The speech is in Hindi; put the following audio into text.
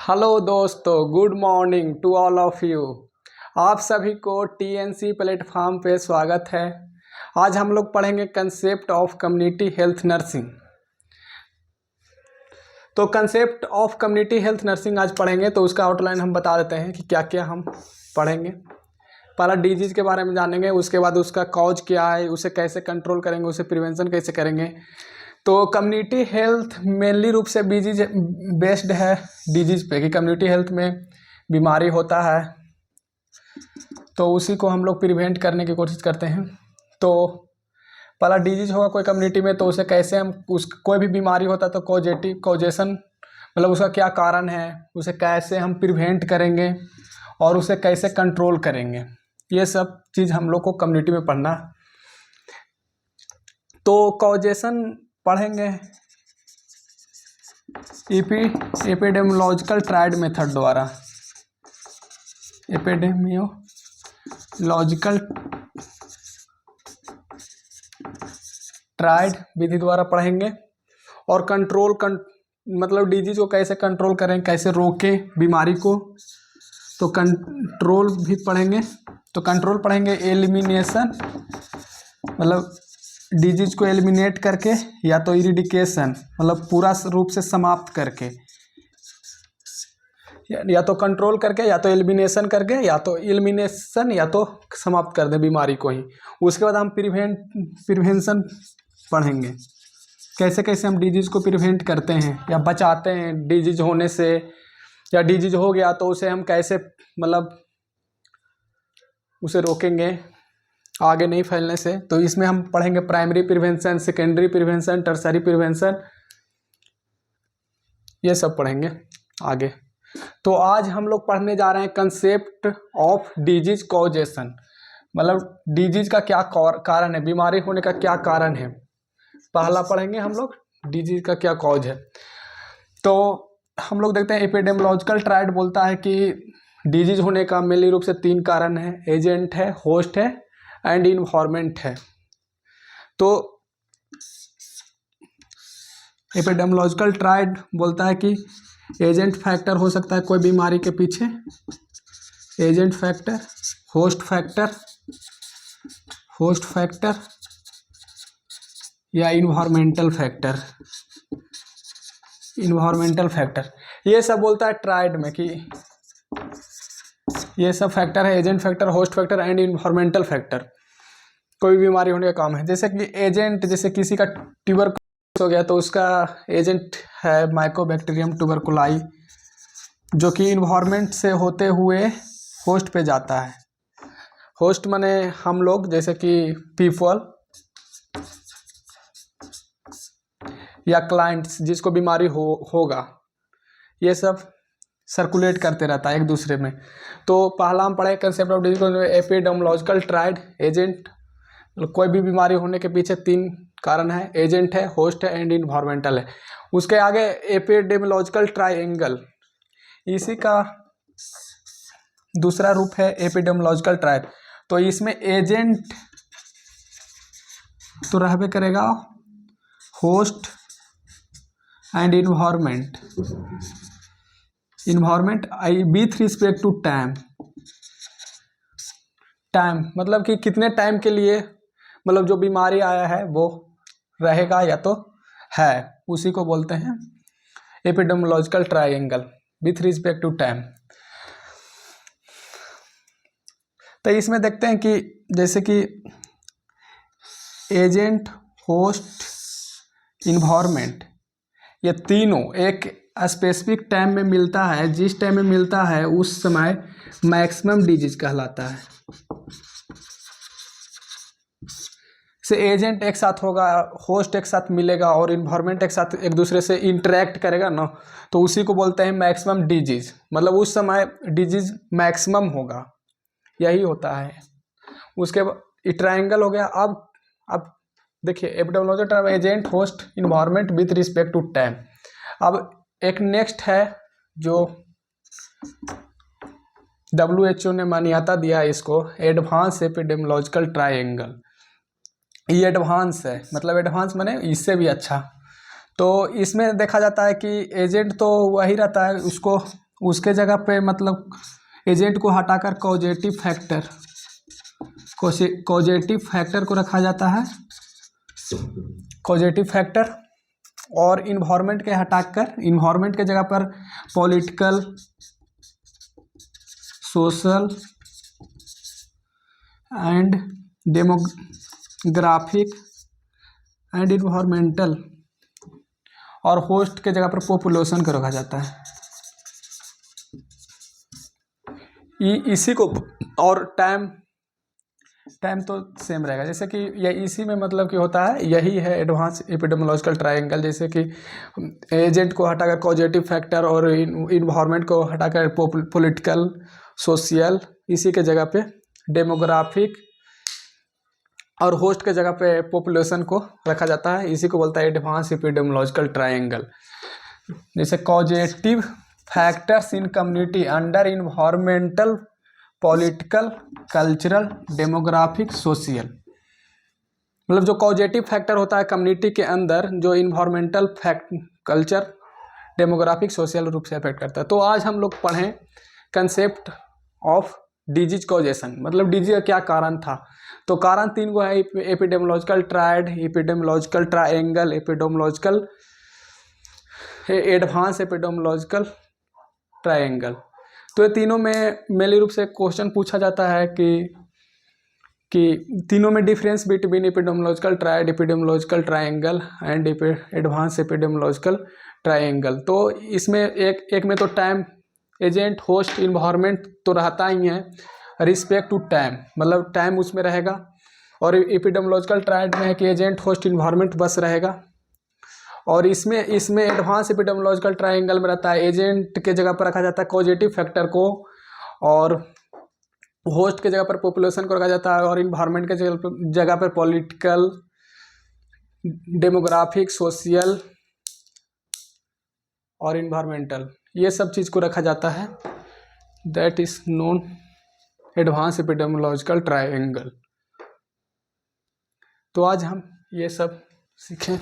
हेलो दोस्तों, good morning to all of you. आप सभी को टीएनसी प्लेटफॉर्म पे स्वागत है। आज हम लोग पढ़ेंगे concept of community health nursing. तो concept of community health nursing आज पढ़ेंगे, तो उसका आउटलाइन हम बता देते हैं कि क्या क्या हम पढ़ेंगे। पहला डिजीज़ के बारे में जानेंगे, उसके बाद उसका कॉज क्या है, उसे कैसे कंट्रोल करेंगे, उसे प्रिवेंशन कैसे करेंगे। तो कम्युनिटी हेल्थ मेनली रूप से डिजीज बेस्ड है डिजीज़ पे, कि कम्युनिटी हेल्थ में बीमारी होता है तो उसी को हम लोग प्रिवेंट करने की कोशिश करते हैं। तो पहला डिजीज होगा कोई कम्युनिटी में, तो उसे कैसे हम कोई भी बीमारी होता है तो कॉजेशन मतलब उसका क्या कारण है, उसे कैसे हम प्रिवेंट करेंगे और उसे कैसे कंट्रोल करेंगे, ये सब चीज़ हम लोग को कम्युनिटी में पढ़ना। तो कॉजेशन पढ़ेंगे एपिडेमियोलॉजिकल ट्रायड मेथड द्वारा, एपिडेमियोलॉजिकल ट्रायड विधि द्वारा पढ़ेंगे। और मतलब डिजीज को कैसे कंट्रोल करें, कैसे रोकें बीमारी को, तो कंट्रोल भी पढ़ेंगे। तो कंट्रोल पढ़ेंगे एलिमिनेशन, मतलब डिजीज को एलिमिनेट करके, या तो इरिडिकेशन मतलब पूरा रूप से समाप्त करके, या तो कंट्रोल करके, या तो एलिमिनेशन करके, या तो समाप्त कर दे बीमारी को ही। उसके बाद हम प्रिवेंशन पढ़ेंगे, कैसे कैसे हम डिजीज को प्रिवेंट करते हैं या बचाते हैं डिजीज होने से, या डिजीज हो गया तो उसे हम कैसे मतलब उसे रोकेंगे आगे नहीं फैलने से। तो इसमें हम पढ़ेंगे primary prevention, secondary prevention, tertiary prevention, ये सब पढ़ेंगे आगे। तो आज हम लोग पढ़ने जा रहे हैं कंसेप्ट ऑफ डिजीज कॉजेशन, मतलब डिजीज का क्या कारण है, बीमारी होने का क्या कारण है। पहला पढ़ेंगे हम लोग डिजीज का क्या कॉज है। तो हम लोग देखते हैं एपिडेमियोलॉजिकल ट्रायड बोलता है कि डिजीज होने का मेनली रूप से 3 कारण है, एजेंट है, होस्ट है एंड इन्वायरमेंट है। तो एपिडेमियोलॉजिकल ट्रायड बोलता है कि एजेंट फैक्टर हो सकता है कोई बीमारी के पीछे, एजेंट फैक्टर, होस्ट फैक्टर या इन्वायरमेंटल फैक्टर। ये सब बोलता है ट्रायड में कि ये सब फैक्टर है, agent factor, host factor and environmental factor, कोई बीमारी होने का काम है। जैसे कि एजेंट, जैसे किसी का ट्यूबरकुलोसिस हो गया तो उसका एजेंट है माइकोबैक्टीरियम ट्यूबरकुलाई, जो कि इन्वायरमेंट से होते हुए होस्ट पे जाता है। होस्ट माने हम लोग, जैसे कि पीपल या क्लाइंट्स जिसको बीमारी होगा, ये सब सर्कुलेट करते रहता है एक दूसरे में। तो पहला हम पढ़े concept of disease epidemiological triad, agent कोई भी बीमारी होने के पीछे 3 कारण है, एजेंट है, होस्ट है एंड इन्वायरमेंटल है। उसके आगे एपिडेमियोलॉजिकल ट्रायंगल, इसी का दूसरा रूप है एपिडेमियोलॉजिकल ट्रायड। तो इसमें एजेंट तो रहबे करेगा, host and environment with respect to time मतलब कि कितने टाइम के लिए मतलब जो बीमारी आया है वो रहेगा या तो है, उसी को बोलते हैं epidemiological triangle with respect to time. तो इसमें देखते हैं कि जैसे कि एजेंट, होस्ट, इन्वायरमेंट, ये तीनों एक स्पेसिफिक टाइम में मिलता है, जिस टाइम में मिलता है उस समय मैक्सिमम डिजीज कहलाता है। से एजेंट एक साथ होगा, होस्ट एक साथ मिलेगा और इन्वायरमेंट एक साथ एक दूसरे से इंटरेक्ट करेगा ना, तो उसी को बोलते हैं मैक्सिमम डिजीज, मतलब उस समय डिजीज मैक्सिमम होगा, यही होता है। उसके बाद ट्रायंगल हो गया। अब देखिए epidemiological triad, agent, host, environment with respect to time. अब एक नेक्स्ट है जो WHO ने मान्यता दिया है इसको, एडवांस एपिडेमियोलॉजिकल ट्रायंगल। ये एडवांस है, मतलब एडवांस माने इससे भी अच्छा। तो इसमें देखा जाता है कि एजेंट तो वही रहता है, उसको उसके जगह पे मतलब एजेंट को हटाकर कॉजेटिव फैक्टर को रखा जाता है, कॉजेटिव फैक्टर। और इन्वायरमेंट के हटाकर इन्वायरमेंट के जगह पर political, social and demographic and environmental, और होस्ट के जगह पर पॉपुलेशन को रखा जाता है। इसी को, और टाइम तो सेम रहेगा, जैसे कि यह इसी में मतलब कि होता है, यही है एडवांस एपिडेमियोलॉजिकल ट्रायंगल। जैसे कि एजेंट को हटाकर कॉजेटिव फैक्टर और इन्वायरमेंट को हटाकर पॉलिटिकल, सोशल, इसी के जगह पे डेमोग्राफिक, और होस्ट के जगह पे पॉपुलेशन को रखा जाता है। इसी को बोलता है एडवांस एपिडेमियोलॉजिकल ट्रायंगल। जैसे causative factors in community under environmental, political, cultural, demographic, social. मतलब जो कॉजेटिव फैक्टर होता है कम्युनिटी के अंदर, जो इन्वायरमेंटल कल्चर, डेमोग्राफिक, सोशल रूप से अफेक्ट करता है। तो आज हम लोग पढ़ें कंसेप्ट ऑफ डिजीज कॉजेशन, मतलब डिजीज का क्या कारण था। तो कारण 3 को है, epidemiological triad, epidemiological triangle, epidemiological, advance epidemiological triangle. तो ये तीनों में मेनली रूप से क्वेश्चन पूछा जाता है कि तीनों में difference between epidemiological triad, epidemiological triangle and advance epidemiological triangle. तो इसमें एक में तो टाइम, एजेंट, होस्ट, इन्वायरमेंट तो रहता ही है, रिस्पेक्ट टू टाइम, मतलब टाइम उसमें रहेगा। और एपिडेमियोलॉजिकल ट्रायड में है कि एजेंट, होस्ट, इन्वायरमेंट बस रहेगा। और इसमें एडवांस एपिडेमियोलॉजिकल ट्रायंगल में रहता है, एजेंट के जगह पर रखा जाता है कॉजेटिव फैक्टर को, और होस्ट के जगह पर पॉपुलेशन को रखा जाता है, और इन्वायरमेंट के जगह पर पॉलिटिकल, डेमोग्राफिक, सोशल और इन्वायरमेंटल, ये सब चीज़ को रखा जाता है। That is known advance epidemiological triangle. तो आज हम ये सब सीखें।